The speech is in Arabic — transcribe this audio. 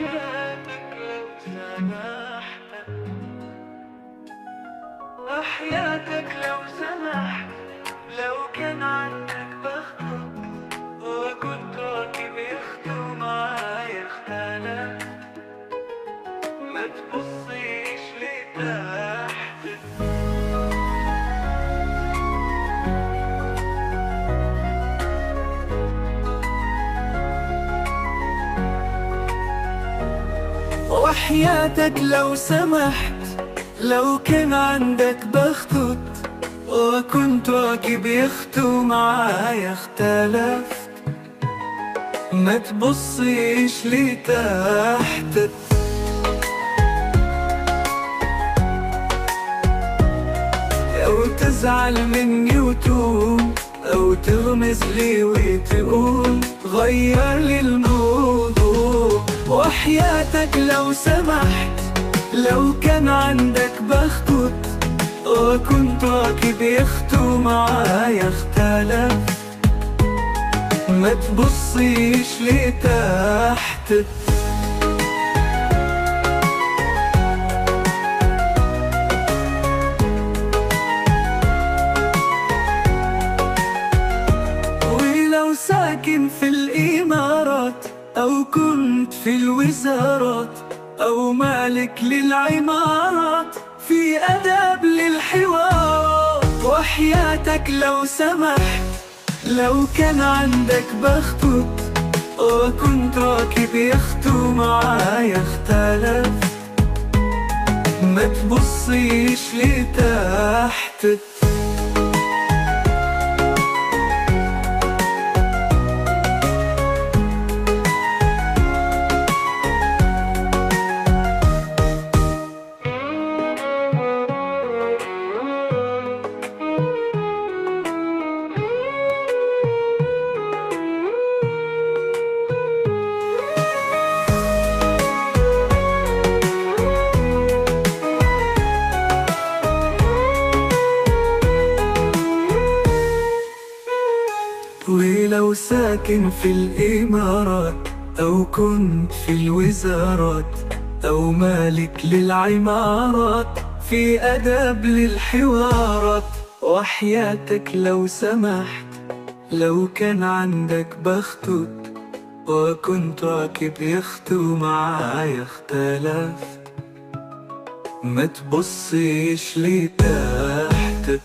وحياتك لو سمحت، وحياتك لو سمحت، لو كان عندك بخت وكنت راكب يخت ومعايا اختلف، ما تبصيش لتحت. وحياتك لو سمحت، لو كان عندك بخت وكنت راكب يخت ومعايا اختلف، ما تبصيش لتحت. أو تزعل مني وتقوم، أو تغمز لي وتقول غير لي الموضوع. وحياتك لو سمحت، لو كان عندك بخت وكنت راكب يخت ومعايا اختلف، ما تبصيش لتحت. ولو ساكن في الإمارات أو كنت في الوزارات أو مالك للعمارات، في أدب للحوار. وحياتك لو سمحت، لو كان عندك بخت وكنت راكب يخت ومعايا اختلف، ما تبصيش لتحت. ولو ساكن في الإمارات أو كنت في الوزارات أو مالك للعمارات، في أدب للحوارات. وحياتك لو سمحت، لو كان عندك بخت وكنت راكب يخت ومعايا اختلف، ما تبصيش لتحت.